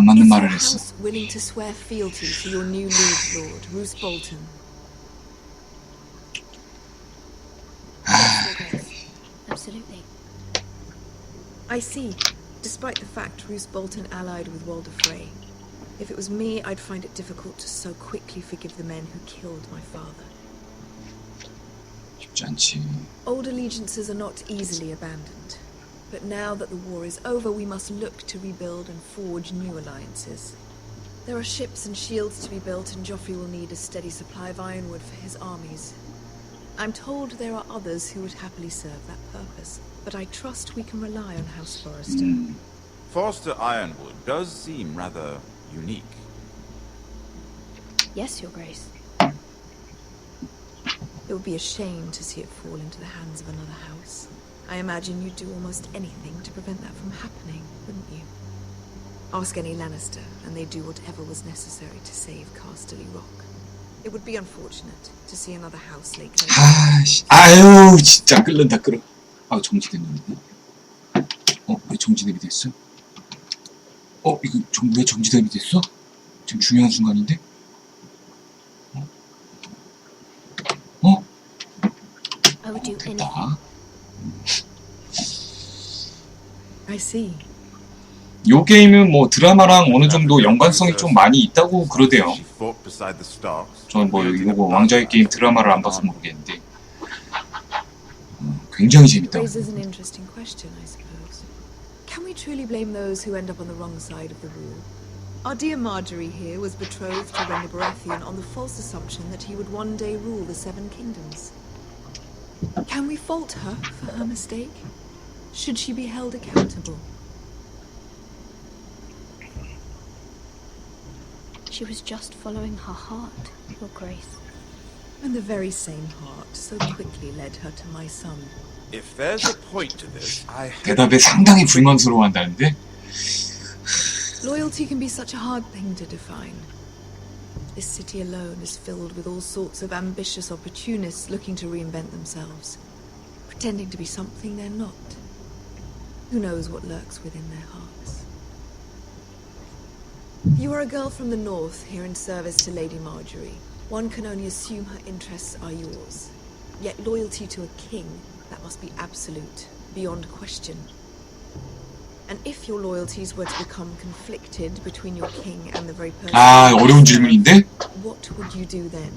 안 맞는 말을 했어. willing to swear fealty to your new liege lord, Roose Bolton? Absolutely. I see. Despite the fact Roose Bolton allied with Walder Frey, if it was me, I'd find it difficult to so quickly forgive the men who killed my father. 쉽지 않지. Old allegiances are not easily abandoned. But now that the war is over, we must look to rebuild and forge new alliances. There are ships and shields to be built, and Joffrey will need a steady supply of ironwood for his armies. I'm told there are others who would happily serve that purpose, but I trust we can rely on House Forrester. Forrester Ironwood does seem rather unique. Yes, Your Grace. It would be a shame to see it fall into the hands of another house. I imagine you'd do almost anything to prevent that from happening, wouldn't you? Ask any Lannister, and they'd do whatever was necessary to save Casterly Rock. It would be unfortunate to see another house lay claim. 아유, 진짜 끓는다 끓어. 아, 정지됐는데? 왜 정지됩이 됐어? 이거 왜 정지됩이 됐어? 지금 중요한 순간인데? I would do anything. 됐다. I see. 요 게임은 뭐 드라마랑 어느 정도 연관성이 좀 많이 있다고 그러대요. 저는 뭐 이거 왕좌의 게임 드라마를 안 봐서 모르겠는데 굉장히 재밌다고. Raises an interesting question, I suppose. Can we truly blame those who end up on the wrong side of the rule? Our dear Marjorie here was betrothed to Rhaenyra Baratheon on the false assumption that he would one day rule the Seven Kingdoms. Can we fault her for her mistake? Should she be held accountable? She was just following her heart, Your Grace. And the very same heart so quickly led her to my son. If there's a point to this, 대답에 상당히 불만스러워한다는데? Loyalty can be such a hard thing to define. This city alone is filled with all sorts of ambitious opportunists looking to reinvent themselves, pretending to be something they're not. Who knows what lurks within their hearts? You are a girl from the north, here in service to Lady Marjorie. One can only assume her interests are yours. Yet loyalty to a king, that must be absolute, beyond question. And if your loyalties were to become conflicted between your king and the very person... 어려운 질문인데? What would you do then?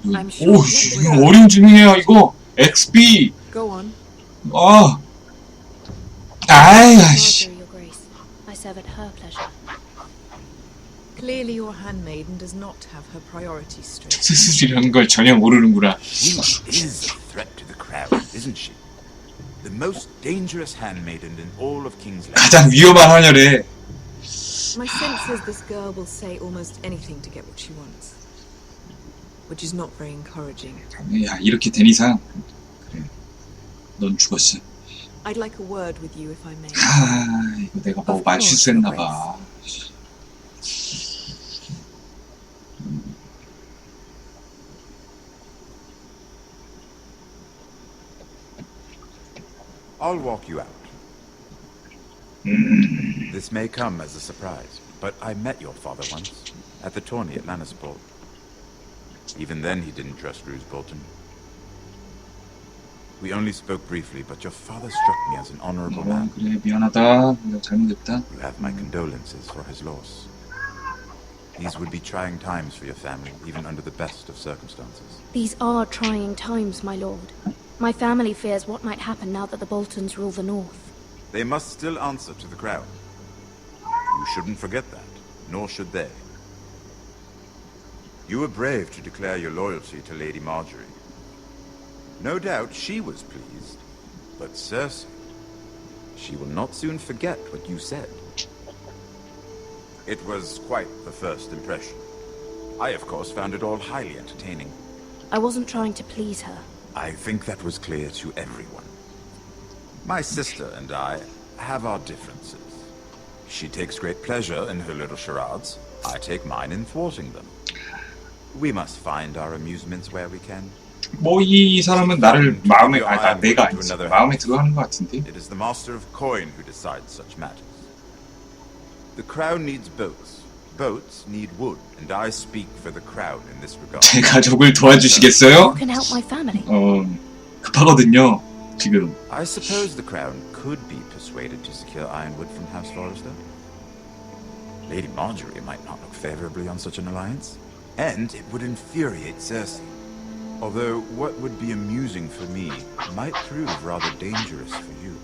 이거 어려운 질문이에요, 이거. XB. Go on. 아이씨. Your Grace, I serve at her pleasure. Clearly your handmaiden does not have her priorities straight. 스스이라는 걸 전혀 모르는구나. She is a threat to the crown, isn't she? The most dangerous handmaiden in all of King's Landing. 가장 위험한 하녀래. My sense is this girl will say almost anything to get what she wants, which is not very encouraging. 야, 이렇게 된 이상 그래. 넌 죽었어. I'd like a word with you if I may. 이거 내가 뭐 말 실수했나 봐. I'll walk you out. This may come as a surprise, but I met your father once, at the tourney at Lannisport. Even then he didn't trust Roose Bolton. We only spoke briefly, but your father struck me as an honorable man. 그래, 미안하다. 내가 잘못했다. You have my condolences for his loss. These would be trying times for your family, even under the best of circumstances. These are trying times, my lord. My family fears what might happen now that the Boltons rule the north. They must still answer to the crown. You shouldn't forget that, nor should they. You were brave to declare your loyalty to Lady Marjorie. No doubt she was pleased, but Cersei, she will not soon forget what you said. It was quite the first impression. I, of course, found it all highly entertaining. I wasn't trying to please her. I think that was clear to everyone. My sister and I have our differences. She takes great pleasure in her little charades. I take mine in thwarting them. We must find our amusements where we can. 뭐 이 사람은 나를 마음에 내가 아니지 마음에 들어하는 것 같은데. It is the master of coin who decides such matters. The crown needs boats. Boats need wood, and I speak for the crown in this regard. 제 가족을 도와주시겠어요? Who can help my family? 급하거든요. 지금. I suppose the crown could be persuaded to secure ironwood from House Forrester. Lady Marjorie might not look favorably on such an alliance, and it would infuriate Cersei. Although what would be amusing for me might prove rather dangerous for you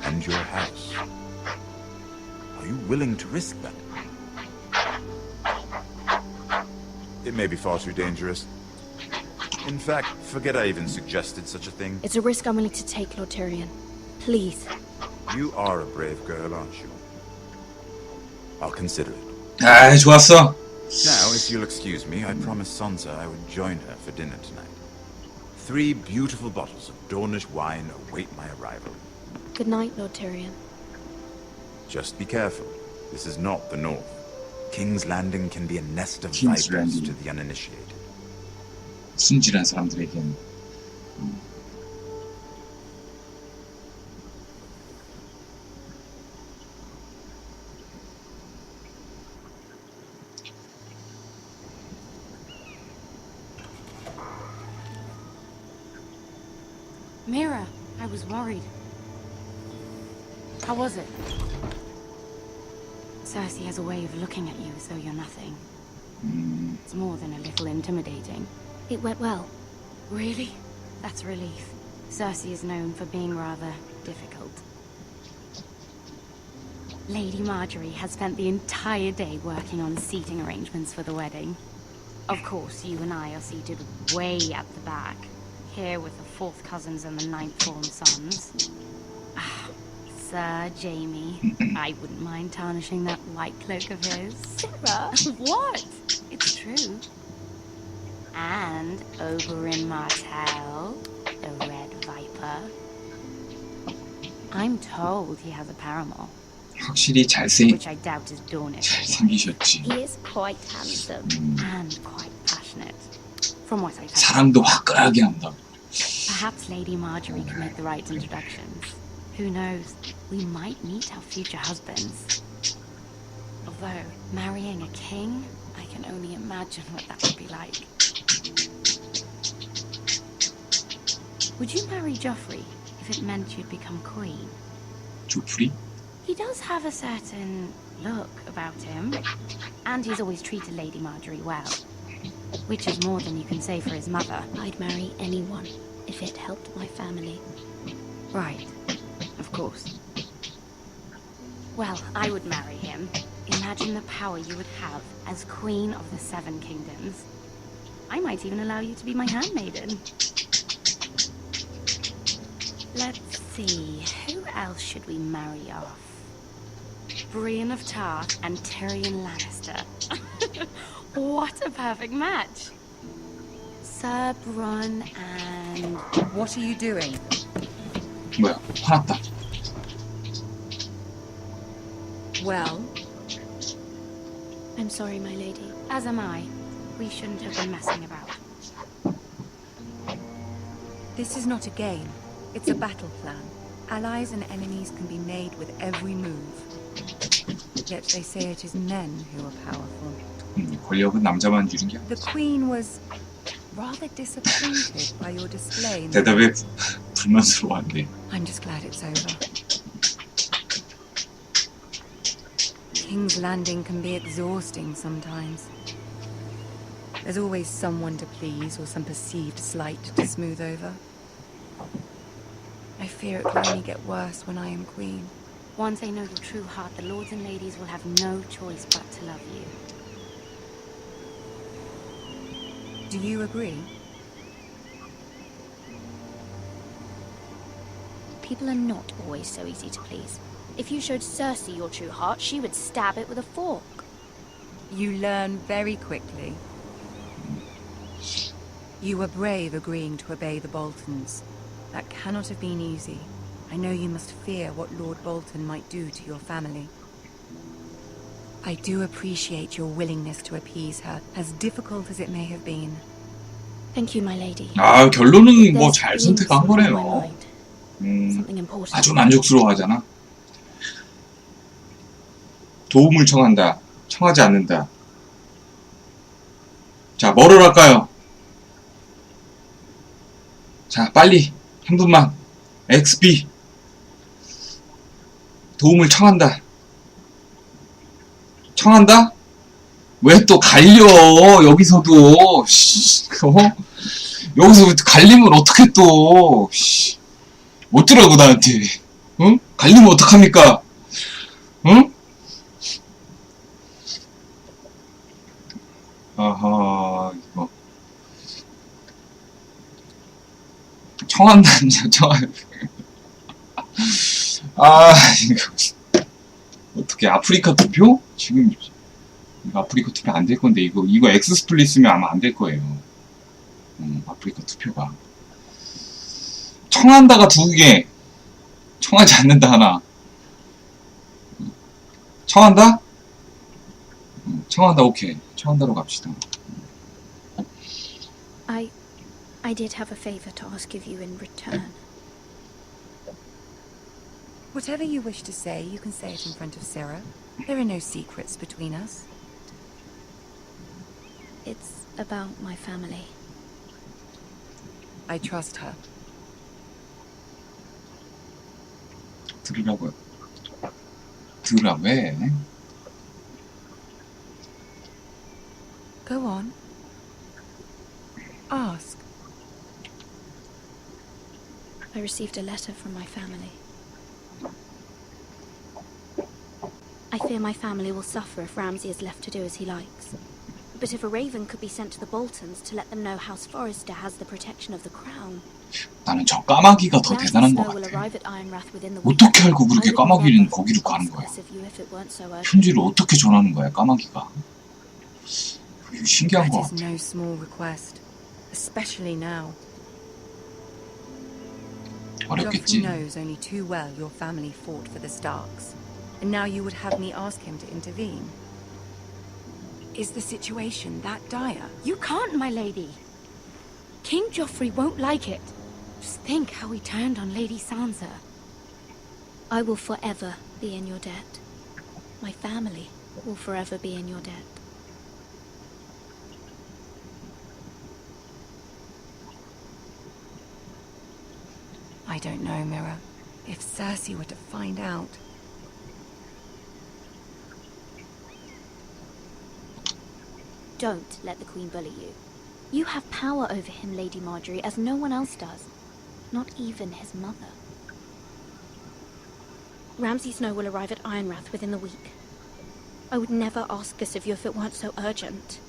and your house. Are you willing to risk that? It may be far too dangerous. In fact, forget I even suggested such a thing. It's a risk I'm willing to take, Lord Tyrion. Please. You are a brave girl, aren't you? I'll consider it. 아, 좋았어. Now, if you'll excuse me, I promised Sansa I would join her for dinner tonight. 3 beautiful bottles of Dornish wine await my arrival. Good night, Lord Tyrion. Just be careful. This is not the North. King's Landing can be a nest of King's vipers Landing. to the uninitiated. 순진한 사람들에겐. Mira, I was worried. How was it? Cersei has a way of looking at you as though you're nothing. It's more than a little intimidating. It went well. Really? That's a relief. Cersei is known for being rather difficult. Lady Marjorie has spent the entire day working on seating arrangements for the wedding. Of course, you and I are seated way at the back, here with the 4th cousins and the 9th form sons. Ah, Sir Jamie, I wouldn't mind tarnishing that white cloak of his. Sarah! What? It's true. And Oberyn Martell, the Red Viper. I'm told he has a paramour, 확실히 which I doubt is Dornish. 잘생기셨지. He is quite handsome. And quite passionate, from what I've heard. 사람도 화끈하게 한다. Perhaps Lady Marjorie can make the right introductions. Who knows? We might meet our future husbands. Although, marrying a king, I can only imagine what that would be like. Would you marry Joffrey if it meant you'd become queen? 조프리? He does have a certain look about him, and he's always treated Lady Marjorie well, which is more than you can say for his mother. I'd marry anyone if it helped my family. Right, of course. Well, I would marry him. Imagine the power you would have as Queen of the 7 Kingdoms. I might even allow you to be my handmaiden. Let's see, who else should we marry off? Brienne of Tarth and Tyrion Lannister. What a perfect match! Sir Bronn and... What are you doing? 뭐야, 화났다. Well, I'm sorry, my lady. As am I. We shouldn't have been messing about. This is not a game. It's a battle plan. Allies and enemies can be made with every move. Yet they say it is men who are powerful. 권력은 남자만 주는 게 아니야. The Queen was rather disappointed by your display. 대답에 불만스러워한대. I'm just glad it's over. King's Landing can be exhausting sometimes. There's always someone to please or some perceived slight to smooth over. I fear it will only get worse when I am queen. Once they know your true heart, the lords and ladies will have no choice but to love you. Do you agree? People are not always so easy to please. If you showed Cersei your true heart, she would stab it with a fork. You learn very quickly. You were brave agreeing to obey the Boltons. That cannot have been easy. I know you must fear what Lord Bolton might do to your family. I do appreciate your willingness to appease her, as difficult as it may have been. Thank you, my lady. 아, 결론은 뭐 There's 잘 been 선택한 something on my 거네요. mind. Something important. 아주 만족스러워하잖아. 도움을 청한다. 청하지 않는다. 자, 뭐를 할까요? 자, 빨리 한 분만. XB 도움을 청한다. 청한다? 왜 또 갈려? 여기서도 여기서 갈리면 어떻게 또 어쩌라고 나한테? 응? 갈리면 어떡합니까? 응? 아하, 이거 청한다는 아, 이거 어떻게 아프리카 투표? 지금 이거 아프리카 투표 안 될 건데 이거 X 스플릿 쓰면 아마 안 될 거예요. 아프리카 투표가 청한다가 2개, 청하지 않는다 하나. 청한다? 청한다. 오케이. 청한다로 갑시다. I did have a favor to ask of you in return. Whatever you wish to say, you can say it in front of Sarah. There are no secrets between us. It's about my family. I trust her. 들으라고요. 들으라 왜? Go on. Ask. I received a letter from my family. I fear my family will suffer if Ramsay is left to do as he likes. But if a raven could be sent to the Boltons to let them know House Forrester has the protection of the crown. 나는 저 까마귀가 더 대단한 것 같아. 어떻게 알고 그렇게 까마귀는 거기로 가는 거야? 편지를 어떻게 전하는 거야, 까마귀가? 그게 신기한 것 That is 같아. no small request, especially now. Joffrey 어렵겠지. knows only too well your family fought for the Starks, and now you would have me ask him to intervene. Is the situation that dire? You can't, my lady. King Joffrey won't like it. Just think how he turned on Lady Sansa. I will forever be in your debt. My family will forever be in your debt. I don't know, Mira. If Cersei were to find out... Don't let the Queen bully you. You have power over him, Lady Marjorie, as no one else does. Not even his mother. Ramsay Snow will arrive at Ironrath within the week. I would never ask this of you if it weren't so urgent.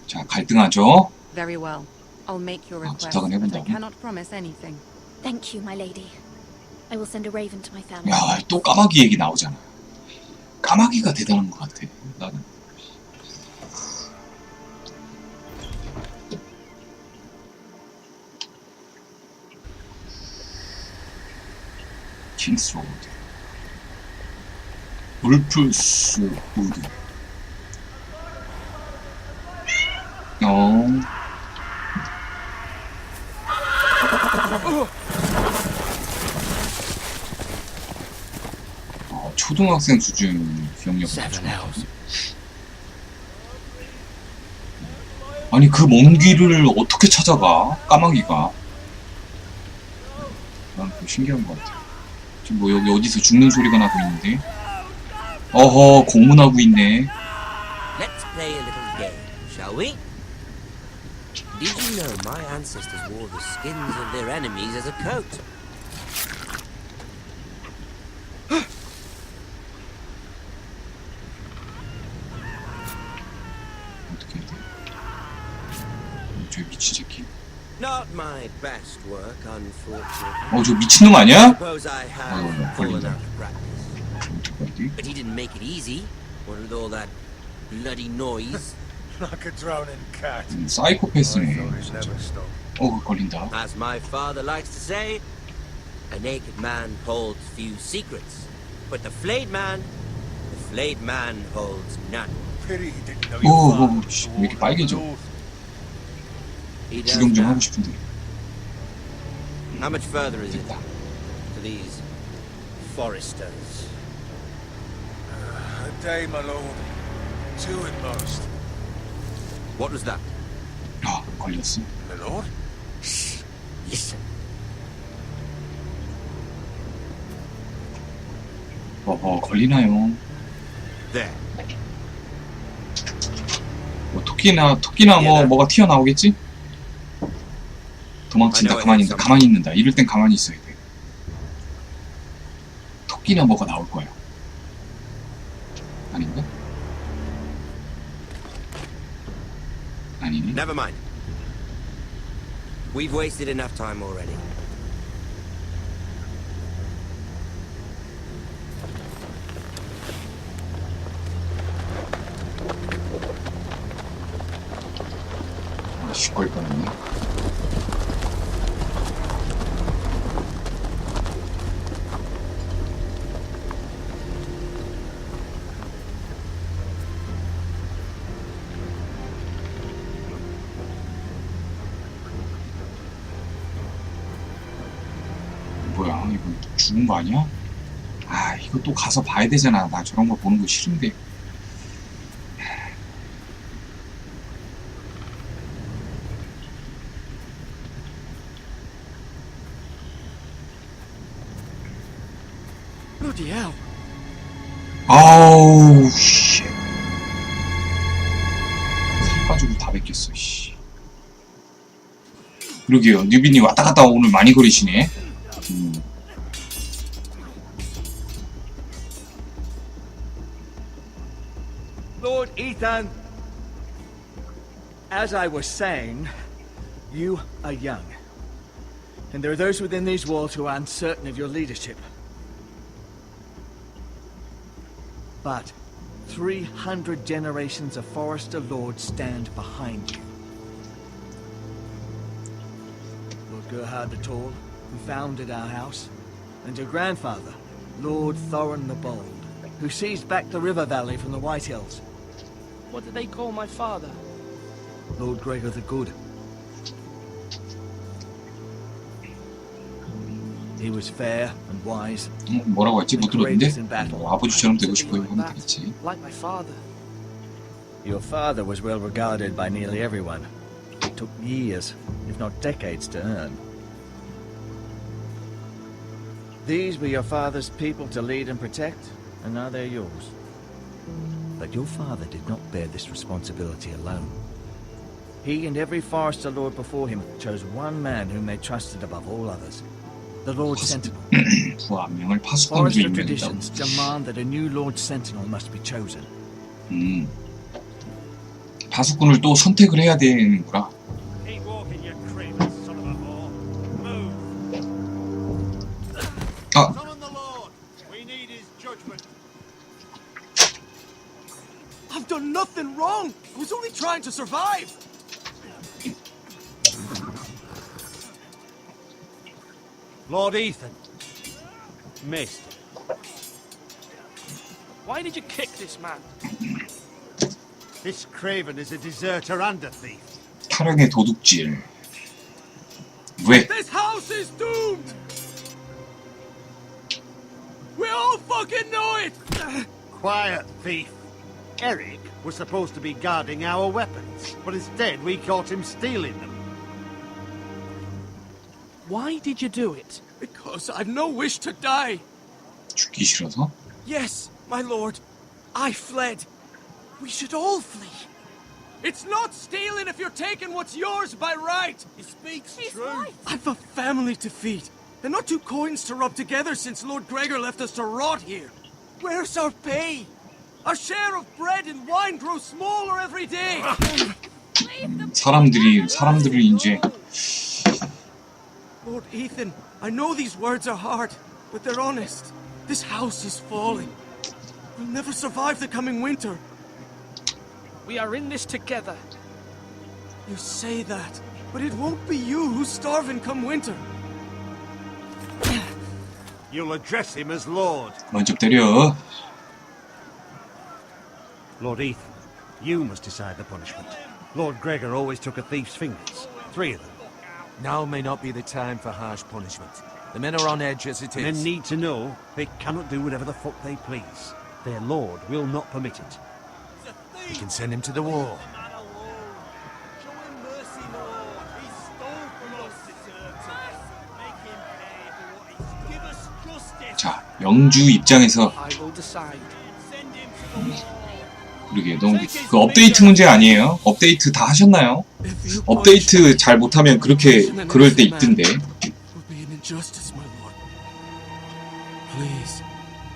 자, 갈등하죠. Very well. I'll make your request, 부탁은 but I 해본다고? cannot promise anything. Thank you, my lady. I will send a raven to my family. 야, 또 까마귀 얘기 나오잖아. 까마귀가 대단한 것 같아. 나는. 킹스로드, 울프스 우드. 초등학생 수준 기억력. 아니 그 먼 길을 어떻게 찾아가? 까마귀가. 난 그거 신기한 것 같아. 지금 뭐 여기 어디서 죽는 소리가 나고 있는데? 어허, 공문하고 있네. Let's play a little game, shall we? Did you know my ancestors wore the skins of their enemies as a coat? 어떻게 해야 돼? 저 미친 새끼. Not my best work, unfortunately. 저 미친놈 아니야? Suppose I have fallen out of practice. 어떡하지? But he didn't make it easy. What with all that bloody noise? Like a drowning cat. 사이코패스네. Stories never stop. 걸린다. As my father likes to say, a naked man holds few secrets, but the flayed man holds none. Pity he didn't know your father was 씨, the 왜 이렇게 Warden of the 빨개져? North. He does 구경 좀 now. 하고 싶은데. How much further is it to these foresters. A day, my lord. 2 at most. What was that? 아, 걸렸어. My lord? Shh. Listen. 걸리나요? There. 뭐 토끼나 뭐가 튀어나오겠지? 도망친다. 가만히 있는다. 이럴 땐 가만히 있어야 돼. 토끼나 뭐가 나올 거야. 아닌가? 아니네. Never mind. We've wasted enough time already. 아씨, 걸릴 뻔했네. 뭐야, 이거 죽은 거 아니야? 아, 이거 또 가서 봐야 되잖아. 나 저런 거 보는 거 싫은데. Bloody hell. 아우, 씨. 살 빠지고 다 뺏겼어, 씨. 그러게요. 뉴비님 왔다 갔다 오늘 많이 거리시네. Lord Ethan, as I was saying, you are young. And there are those within these walls who are uncertain of your leadership. But 300 generations of Forester Lords stand behind you. Lord Gerhard the Tall, who founded our house, and your grandfather, Lord Thorin the Bold, who seized back the river valley from the White Hills. What did they call my father? Lord Gregor the Good. He was fair and wise. 뭐라고 했지? 못 들었는데? 뭐 아버지처럼 되고 싶어요 하면 되겠지. Like my father. Your father was well regarded by nearly everyone. It took years, if not decades, to earn. These were your father's people to lead and protect, and now they're yours. But your father did not bear this responsibility alone. He and every Forester Lord before him chose one man whom they trusted above all others. The Lord Sentinel. 부하명을 파수꾼으로 Forester 임명했다고. traditions demand that a new Lord Sentinel must be chosen. 파수꾼을 또 선택을 해야 되는구나. Keep walking, you craven son of a whore. Move. 아, Summon the Lord. We need his judgment. I've done nothing wrong! I was only trying to survive! Lord Ethan. Missed. Why did you kick this man? This craven is a deserter and a thief. 타령의 도둑질. 왜? This house is doomed! We all fucking know it! Quiet, thief. Eric was supposed to be guarding our weapons, but instead we caught him stealing them. Why did you do it? Because I've no wish to die. 죽기 싫어서? Yes, my lord. I fled. We should all flee. It's not stealing if you're taking what's yours by right. He speaks true. Right. I've a family to feed, and not 2 coins to rub together since Lord Gregor left us to rot here. Where's our pay? Our share of bread and wine grows smaller every day. 사람들이 이제 Lord Ethan, I know these words are hard, but they're honest. This house is falling. We'll never survive the coming winter. We are in this together. You say that, but it won't be you who's starving come winter. You'll address him as Lord. 먼저 때려. Lord Ethan, you must decide the punishment. Lord Gregor always took a thief's fingers. 3 of them. Now may not be the time for harsh punishment. The men are on edge as it Men is. need to know they cannot do whatever the fuck they please. Their lord will not permit it. We can send him to the war. 자, 영주 입장에서 I will decide. 그러게 너무 그 업데이트 문제 아니에요? 업데이트 다 하셨나요? 업데이트 잘 못하면 그렇게 그럴 때 있던데.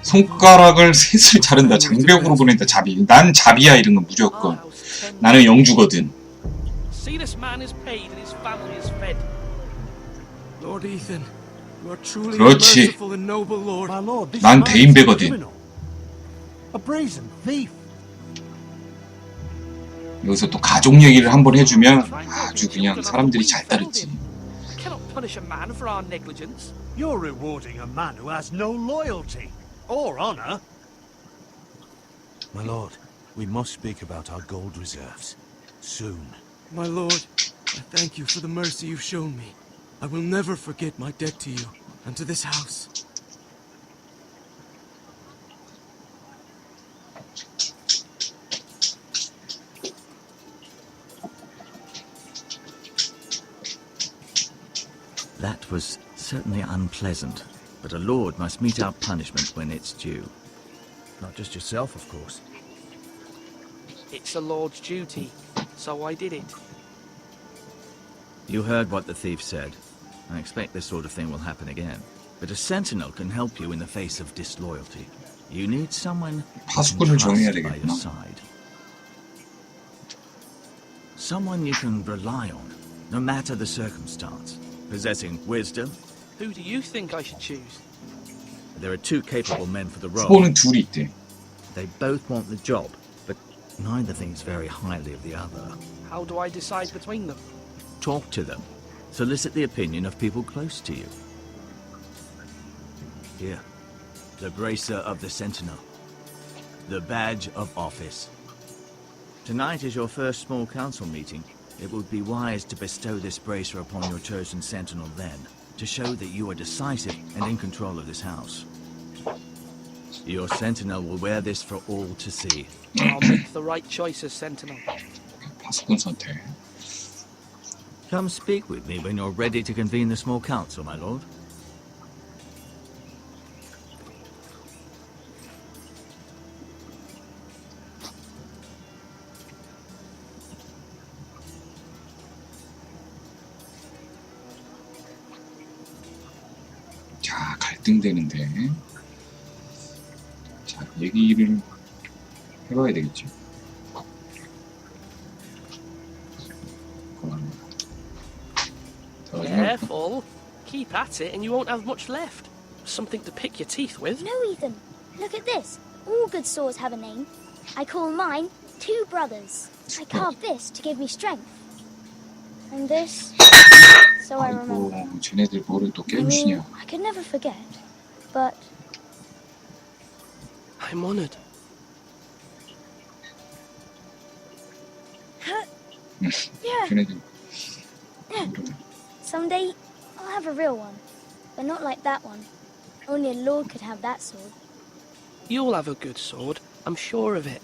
손가락을 셋을 자른다. 장벽으로 보낸다. 자비. 난 자비야 이런 건 무조건. 나는 영주거든. See, this man is paid and his family is fed. Lord Ethan, you are truly a 그렇지. merciful and noble lord. My lord, this 난 man is a 대인배거든. criminal. A brazen thief. 여기서 또 가족 얘기를 한번 해주면 아주 그냥 사람들이 잘 따르지. I cannot punish a man for our negligence. You're rewarding a man who has no loyalty or honor. My lord, we must speak about our gold reserves. Soon. My lord, I thank you for the mercy you've shown me. I will never forget my debt to you and to this house. That was certainly unpleasant, but a lord must mete out punishment when it's due. Not just yourself, of course. It's a lord's duty, so I did it. You heard what the thief said. I expect this sort of thing will happen again. But a sentinel can help you in the face of disloyalty. You need someone you can 파수꾼을 정해야 trust by your 되겠구나. side. Someone you can rely on, no matter the circumstance. Possessing wisdom. Who do you think I should choose? There are two capable men for the role. 후보는 둘이 있대. They both want the job, but neither thinks very highly of the other. How do I decide between them? Talk to them. Solicit the opinion of people close to you. Here, the bracer of the Sentinel. The badge of office. Tonight is your first small council meeting. It would be wise to bestow this bracer upon your chosen Sentinel then, to show that you are decisive and in control of this house. Your Sentinel will wear this for all to see. I'll make the right choice as Sentinel. 파수꾼 선택. Come speak with me when you're ready to convene the small council, my lord. 자, 갈등되는데. 자, 얘기를 해봐야 되겠죠. Careful. Keep at it and you won't have much left. Something to pick your teeth with. No, Ethan. Look at this. All good swords have a name. I call mine Two Brothers. I carved this to give me strength. And this, so I remember. 아이고, 쟤네들 뭐를 또 I mean, 깨우시냐. I could never forget. But I'm honored. yeah, 쟤네들 someday I'll have a real one. But not like that one. Only a lord could have that sword. You'll have a good sword. I'm sure of it.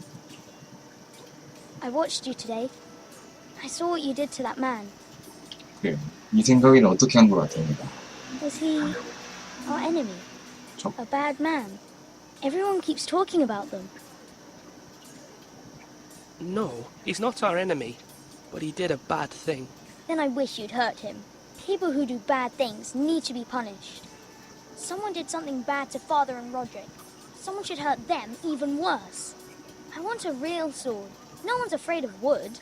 I watched you today. I saw what you did to that man. 그래요. 이 생각에는 어떻게 한 것 같습니다. Was he our enemy? A bad man? Everyone keeps talking about them. No, he's not our enemy. But he did a bad thing. Then I wish you'd hurt him. People who do bad things need to be punished. Someone did something bad to Father and Roderick. Someone should hurt them even worse. I want a real sword. No one's afraid of wood.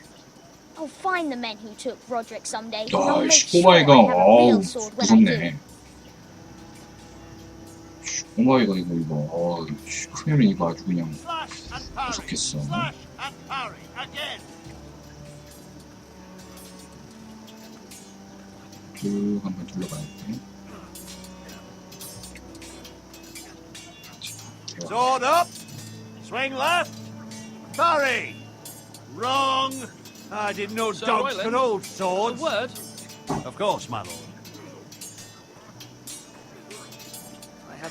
I'll find the men who took Roderick someday. And I'll make sure I have 꼬마이가 a real 어우 sword when I do. 무섭네. 꼬마이가 이거 크면은 이거 아주 그냥 무섭겠어. Slash and parry again. 쭉 한번 둘러봐야 돼. Sword up. Swing left. Parry. Wrong. I didn't know Sir dogs Royland, could hold A swords. word? Of course, my lord.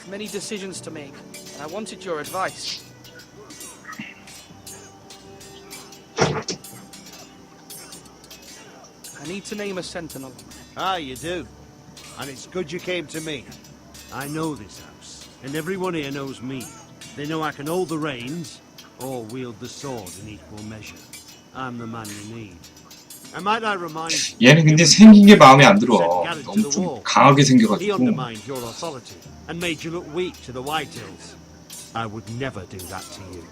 have many decisions to make, and I wanted your advice. I need to name a sentinel. Ah, you do. And it's good you came to me. I know this house, and everyone here knows me. They know I can hold the reins, or wield the sword in equal measure. I'm the man you need. I might not remind you. 얘는 근데 생긴 게 마음에 안 들어. 너무 좀 강하게 He 생겨가지고. undermined your authority and made you look weak to the White Hills. I would never do that to you.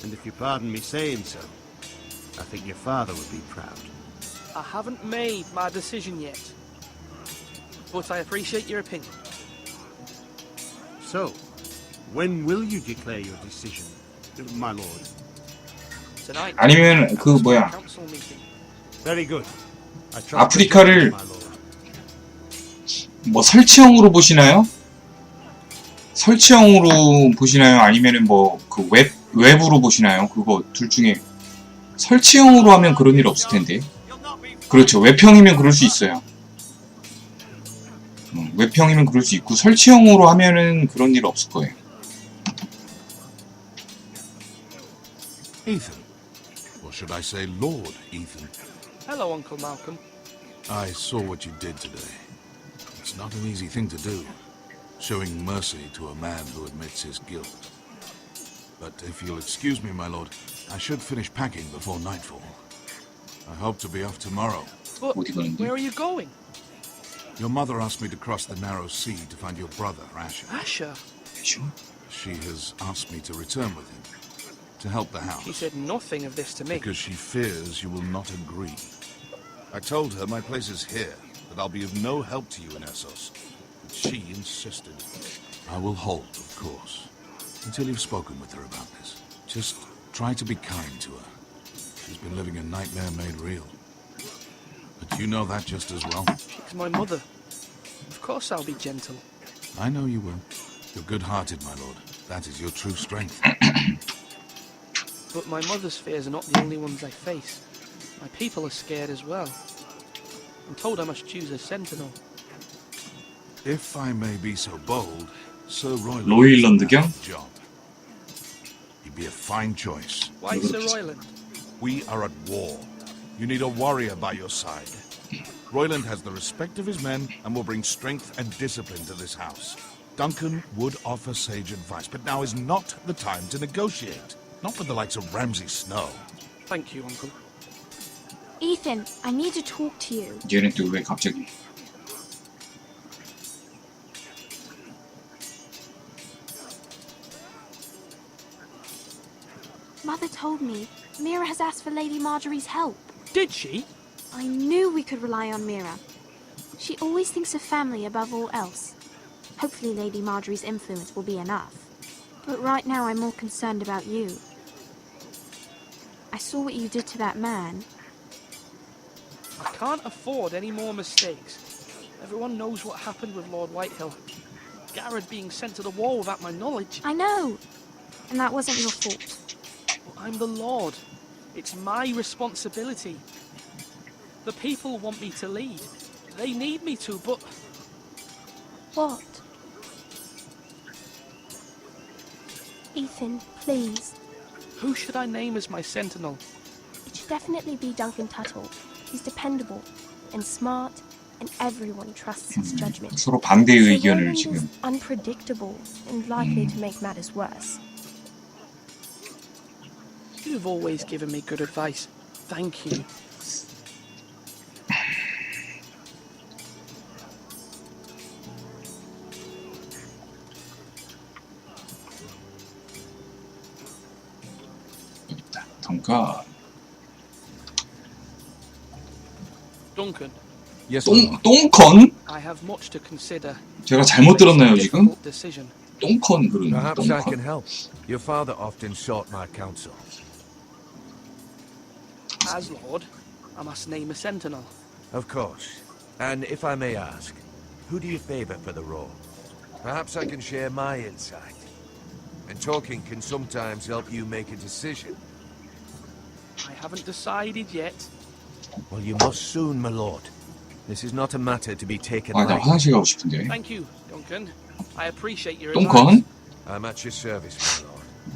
And if you pardon me saying so, I think your father would be proud. I haven't made my decision yet, but I appreciate your opinion. So, when will you declare your decision, my lord? Tonight. 아니면 그 뭐야? Council meeting. Very good. I trust 아프리카를 my lord. 뭐 설치형으로 보시나요? 설치형으로 보시나요? 아니면은 뭐 그 웹으로 보시나요? 그거 둘 중에 설치형으로 하면 그런 일 없을 텐데. 그렇죠. 웹형이면 그럴 수 있어요. 웹형이면 그럴 수 있고 설치형으로 하면은 그런 일 없을 거예요. Ethan. Or should I say Lord Ethan? Hello, Uncle Malcolm. I saw what you did today. It's not an easy thing to do, showing mercy to a man who admits his guilt. But if you'll excuse me, my lord, I should finish packing before nightfall. I hope to be off tomorrow. But where are you going? Your mother asked me to cross the narrow sea to find your brother, Asher. Asher? She has asked me to return with him, to help the house. She said nothing of this to me. Because she fears you will not agree. I told her my place is here, that I'll be of no help to you in Essos. But she insisted. I will hold, of course, until you've spoken with her about this. Just try to be kind to her. She's been living a nightmare made real. But you know that just as well. She's my mother. Of course I'll be gentle. I know you will. You're good-hearted, my lord. That is your true strength. But my mother's fears are not the only ones I face. My people are scared as well. I'm told I must choose a sentinel. If I may be so bold, Sir Royland 로일런드경? job. He'd be a fine choice. Why Sir Royland? We are at war. You need a warrior by your side. Royland has the respect of his men and will bring strength and discipline to this house. Duncan would offer sage advice, but now is not the time to negotiate. Not with the likes of Ramsay Snow. Thank you, Uncle. Ethan, I need to talk to you. 얘는 또 왜 갑자기? Mother told me Mira has asked for Lady Marjorie's help. Did she? I knew we could rely on Mira. She always thinks of family above all else. Hopefully Lady Marjorie's influence will be enough. But right now I'm more concerned about you. I saw what you did to that man. I can't afford any more mistakes. Everyone knows what happened with Lord Whitehill. Garrett being sent to the war without my knowledge. I know. And that wasn't your fault. But I'm the Lord. It's my responsibility. The people want me to lead. They need me to, but... What? Ethan, please. Who should I name as my sentinel? It should definitely be Duncan Tuttle. He's dependable and smart, and everyone trusts his judgment. 서로 반대의 Sir 의견을 Roland 지금. is unpredictable and likely to make matters worse. You've always given me good advice. Thank you. 덩카. Duncan. Yes, 똥컨? I have much to consider. 제가 잘못 들었나요 지금? Difficult decision. 똥컨 그러는 Perhaps I can 똥컨. help. Your father often sought my counsel. As Lord, I must name a sentinel. Of course. And if I may ask, who do you favor for the role? Perhaps I can share my insight. And talking can sometimes help you make a decision. I haven't decided yet. Well, you must soon, my lord. This is not a matter to be taken 아, 나 lightly. 화장실 가고 싶은데. Thank you, Duncan. I appreciate your 똥컨? I'm at your service,